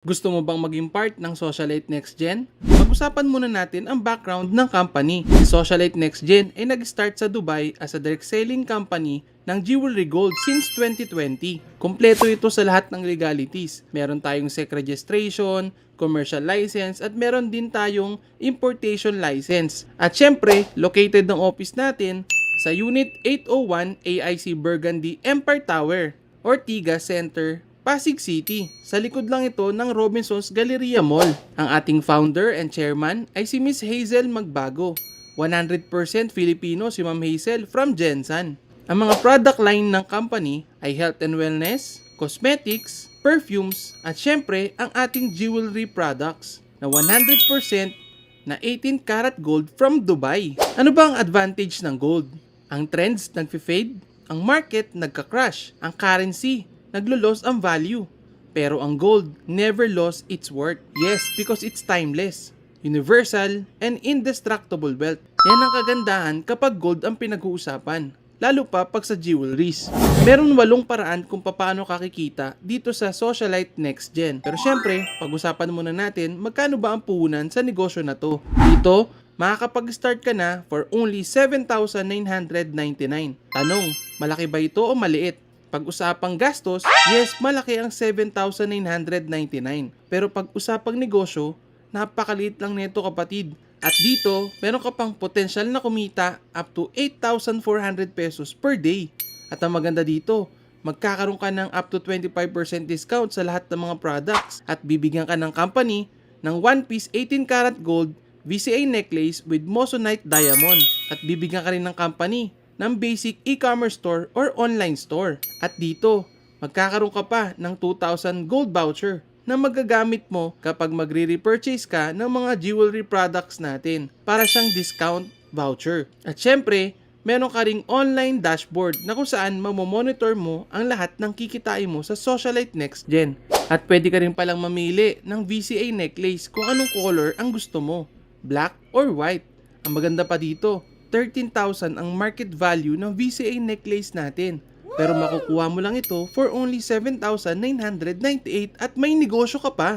Gusto mo bang maging part ng Socialite Next Gen? Pag-usapan muna natin ang background ng company. Si Socialite Next Gen ay nag-start sa Dubai as a direct selling company ng Jewelry Gold since 2020. Kompleto ito sa lahat ng legalities. Meron tayong SEC registration, commercial license, at meron din tayong importation license. At syempre, located ng office natin sa Unit 801 AIC Burgundy Empire Tower or Tiga Center, Pasig City. Sa likod lang ito ng Robinsons Galleria Mall. Ang ating founder and chairman ay si Miss Hazel Magbago. 100% Filipino si Ma'am Hazel from Gensan. Ang mga product line ng company ay health and wellness, cosmetics, perfumes, at syempre ang ating jewelry products na 100% na 18 karat gold from Dubai. Ano ba ang advantage ng gold? Ang trends nagfi-fade, ang market nagka-crash, ang currency naglo-loss ang value. Pero ang gold never lost its worth. Yes, because it's timeless, universal, and indestructible wealth. Yan ang kagandahan kapag gold ang pinag-uusapan. Lalo pa pag sa jewelries. Meron 8 paraan kung paano kakikita dito sa Socialite Next Gen. Pero syempre, pag-usapan muna natin magkano ba ang puhunan sa negosyo na to. Dito, makakapag-start ka na for only 7,999. Tanong, malaki ba ito o maliit? Pag-usapang gastos, yes, malaki ang 7,999. Pero pag-usapang negosyo, napakaliit lang nito kapatid. At dito, meron ka pang potensyal na kumita up to 8,400 pesos per day. At ang maganda dito, magkakaroon ka ng up to 25% discount sa lahat ng mga products. At bibigyan ka ng company ng 1-piece 18 karat gold VCA necklace with Moissanite diamond. At bibigyan ka rin ng company ng basic e-commerce store or online store. At dito, magkakaroon ka pa ng 2,000 gold voucher na magagamit mo kapag magre-repurchase ka ng mga jewelry products natin para siyang discount voucher. At syempre, meron ka ring online dashboard na kung saan mamomonitor mo ang lahat ng kikitain mo sa Socialite Next Gen. At pwede ka rin palang mamili ng VCA necklace kung anong color ang gusto mo, black or white. Ang maganda pa dito, 13,000 ang market value ng VCA necklace natin. Pero makukuha mo lang ito for only 7,998 at may negosyo ka pa.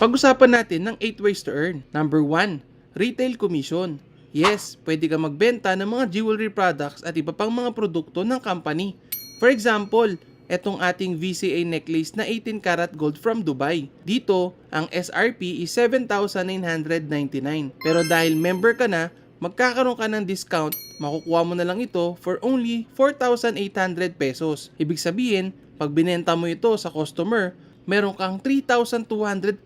Pag-usapan natin ng 8 ways to earn. Number 1, retail commission. Yes, pwede ka magbenta ng mga jewelry products at iba pang mga produkto ng company. For example, etong ating VCA necklace na 18 karat gold from Dubai. Dito, ang SRP is 7,999. Pero dahil member ka na, magkakaroon ka ng discount, makukuha mo na lang ito for only 4,800 pesos. Ibig sabihin, pag binenta mo ito sa customer, meron kang 3,200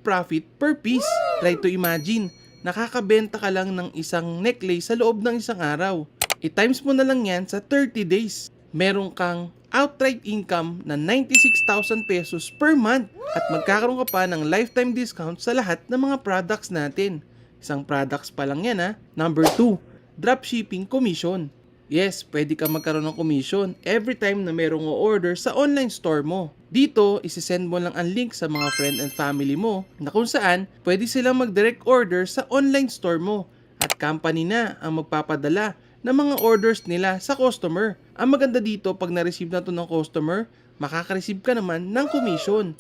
profit per piece. Try to imagine, nakakabenta ka lang ng isang necklace sa loob ng isang araw. I-times mo na lang yan sa 30 days. Meron kang outright income na 96,000 pesos per month at magkakaroon ka pa ng lifetime discount sa lahat ng mga products natin. Isang products pa lang yan ha. Number 2, dropshipping commission. Yes, pwede ka magkaroon ng commission every time na merong o-order sa online store mo. Dito, isisend mo lang ang link sa mga friend and family mo na kung saan pwede silang mag-direct order sa online store mo at company na ang magpapadala ng mga orders nila sa customer. Ang maganda dito, pag na-receive na to ng customer, makaka-receive ka naman ng commission.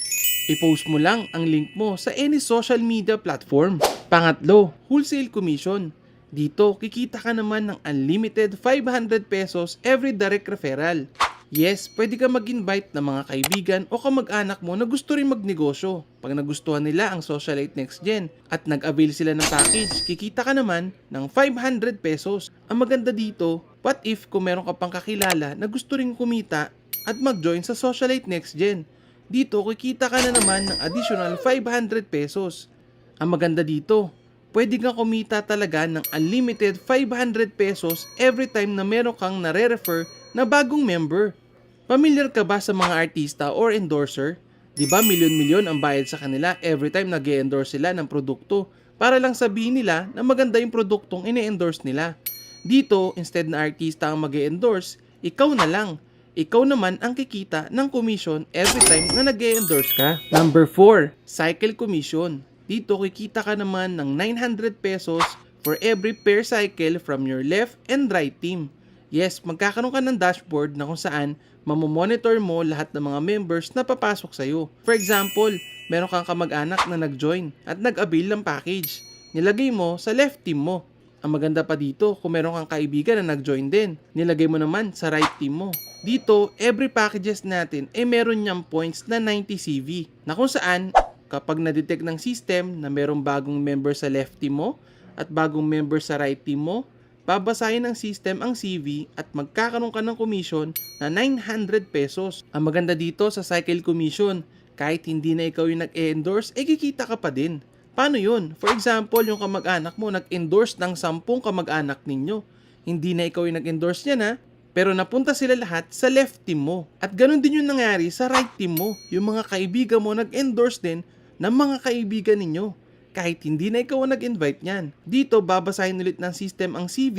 I-post mo lang ang link mo sa any social media platform. Pangatlo, wholesale commission. Dito, kikita ka naman ng unlimited 500 pesos every direct referral. Yes, pwede ka mag-invite ng mga kaibigan o kamag-anak mo na gusto rin magnegosyo. Pag nagustuhan nila ang Socialite Next Gen at nag-avail sila ng package, kikita ka naman ng 500 pesos. Ang maganda dito, what if kung meron ka pang kakilala na gusto rin kumita at mag-join sa Socialite Next Gen? Dito, kikita ka na naman ng additional 500 pesos. Ang maganda dito, pwede kang kumita talaga ng unlimited 500 pesos every time na meron kang nare-refer na bagong member. Familiar ka ba sa mga artista or endorser? Diba milyon-milyon ang bayad sa kanila every time nag-e-endorse sila ng produkto para lang sabihin nila na maganda yung produktong ine-endorse nila. Dito, instead na artista ang mag-e-endorse, ikaw na lang. Ikaw naman ang kikita ng commission every time na nag-e-endorse ka. Number 4, cycle commission. Dito kikita ka naman ng 900 pesos for every pair cycle from your left and right team. Yes, magkakaroon ka ng dashboard na kung saan mamomonitor mo lahat ng mga members na papasok sa'yo. For example, meron kang kamag-anak na nag-join at nag-avail ng package. Nilagay mo sa left team mo. Ang maganda pa dito, kung meron kang kaibigan na nag-join din, nilagay mo naman sa right team mo. Dito, every packages natin ay meron niyang points na 90 CV na kung saan kapag na-detect ng system na merong bagong member sa left team mo at bagong member sa right team mo, babasahin ng system ang CV at magkakaroon ka ng commission na 900 pesos. Ang maganda dito sa cycle commission, kahit hindi na ikaw yung nag-endorse, kikita ka pa din. Paano yun? For example, yung kamag-anak mo nag-endorse ng 10 kamag-anak ninyo. Hindi na ikaw yung nag-endorse niya na, pero napunta sila lahat sa left team mo. At ganun din yung nangyari sa right team mo. Yung mga kaibigan mo nag-endorse din ng mga kaibigan ninyo. Kahit hindi na ikaw ang nag-invite niyan. Dito, babasahin ulit ng system ang CV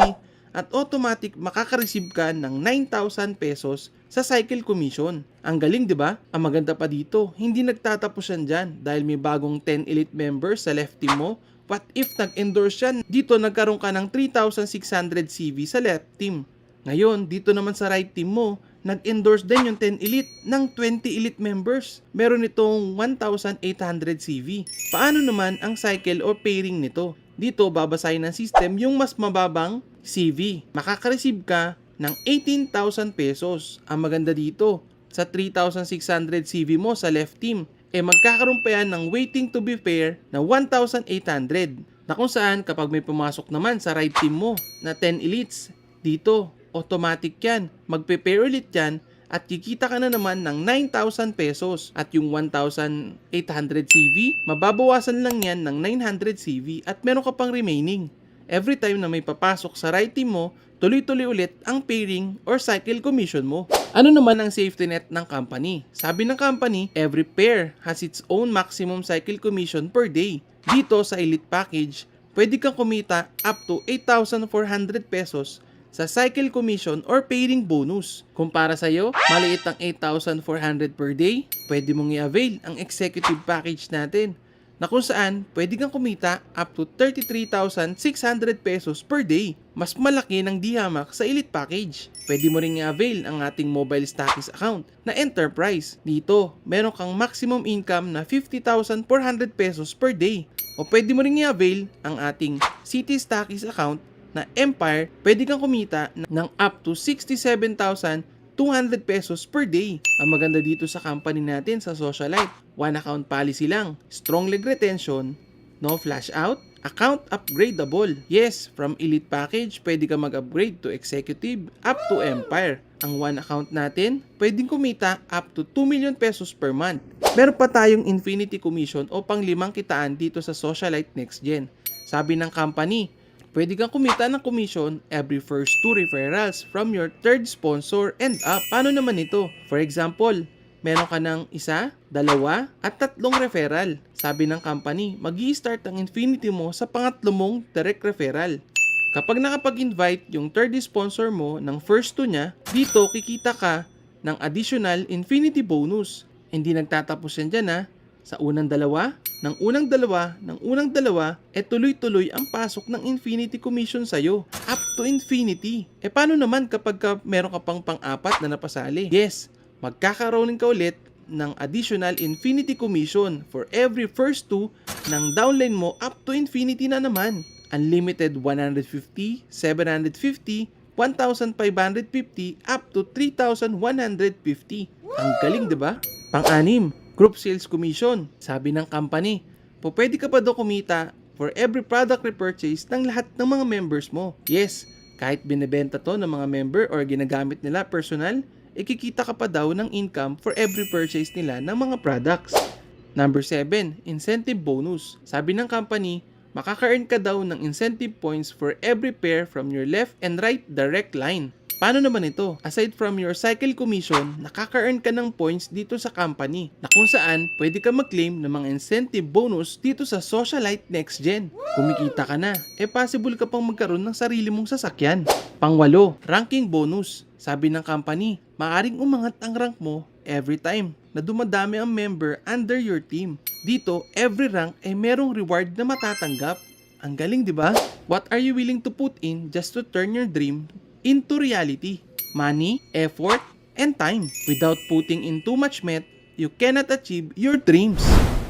at automatic makaka-receive ka ng 9,000 pesos sa cycle commission. Ang galing, di ba? Ang maganda pa dito, hindi nagtatapos yan dyan dahil may bagong 10 elite members sa left team mo. What if nag-endorse yan? Dito, nagkaroon ka ng 3,600 CV sa left team. Ngayon, dito naman sa right team mo, nag-endorse din yung 10 elite ng 20 elite members. Meron itong 1,800 CV. Paano naman ang cycle o pairing nito? Dito, babasahin ng system yung mas mababang CV. Makaka-receive ka ng 18,000 pesos. Ang maganda dito, sa 3,600 CV mo sa left team, magkakaroon pa yan ng waiting to be pair na 1,800. Na kung saan kapag may pumasok naman sa right team mo na 10 elites, dito, automatic yan. Magpe-pair ulit yan at kikita ka na naman ng 9,000 pesos. At yung 1,800 CV, mababawasan lang yan ng 900 CV at meron ka pang remaining. Every time na may papasok sa right team mo, tuloy-tuloy ulit ang pairing or cycle commission mo. Ano naman ang safety net ng company? Sabi ng company, every pair has its own maximum cycle commission per day. Dito sa Elite Package, pwede kang kumita up to 8,400 pesos sa cycle commission or pairing bonus. Kung para sa'yo, maliit ang 8,400 per day, pwede mong i-avail ang executive package natin na kung saan pwede kang kumita up to 33,600 pesos per day. Mas malaki ng dihamak sa Elite Package. Pwede mo rin i-avail ang ating mobile stockies account na Enterprise. Dito, meron kang maximum income na 50,400 pesos per day. O pwede mo rin i-avail ang ating City Stockies account na Empire, pwede kang kumita ng up to 67,200 pesos per day. Ang maganda dito sa company natin sa Socialite, one account policy lang, strong leg retention, no flash out, account upgradable. Yes, from Elite Package, pwede ka mag-upgrade to Executive up to Empire. Ang one account natin, pwedeng kumita up to 2 million pesos per month. Meron pa tayong Infinity Commission o pang-limang kitaan dito sa Socialite Next Gen. Sabi ng company, pwede kang kumita ng commission every first 2 referrals from your third sponsor and up. Paano naman ito? For example, meron ka ng 1, 2, at 3 referral. Sabi ng company, mag-i-start ang Infinity mo sa pangatlo mong direct referral. Kapag nakapag-invite yung third sponsor mo ng first 2 niya, dito kikita ka ng additional Infinity bonus. Hindi nagtatapos yan dyan ha. Sa unang dalawa, tuloy-tuloy ang pasok ng Infinity Commission sa'yo. Up to Infinity. Paano naman kapag meron ka pang pang-apat na napasali? Yes, magkakaroon ka ulit ng additional Infinity Commission for every first 2 ng downline mo up to Infinity na naman. Unlimited 150, 750, 1,550 up to 3,150. Ang galing, 'di ba? Pang-anim, Group Sales Commission. Sabi ng company, pwede ka pa daw kumita for every product repurchase ng lahat ng mga members mo. Yes, kahit binebenta to ng mga member or ginagamit nila personal, ikikita ka pa daw ng income for every purchase nila ng mga products. Number 7, Incentive Bonus. Sabi ng company, makaka-earn ka daw ng incentive points for every pair from your left and right direct line. Paano naman ito? Aside from your cycle commission, nakaka-earn ka ng points dito sa company na kung saan pwede ka mag-claim ng mga incentive bonus dito sa Socialite Next Gen. Kumikita ka na, possible ka pang magkaroon ng sarili mong sasakyan. Pang-8, Ranking Bonus. Sabi ng company, maaring umangat ang rank mo every time na dumadami ang member under your team. Dito, every rank ay merong reward na matatanggap. Ang galing, di ba? What are you willing to put in just to turn your dream into reality? Money, effort, and time. Without putting in too much met, you cannot achieve your dreams.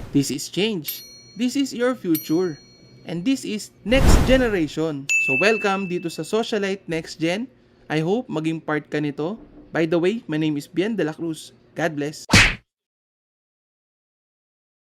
This is change. This is your future. And this is next generation. So welcome dito sa Socialite Next Gen. I hope maging part ka nito. By the way, my name is Bien de la Cruz. God bless.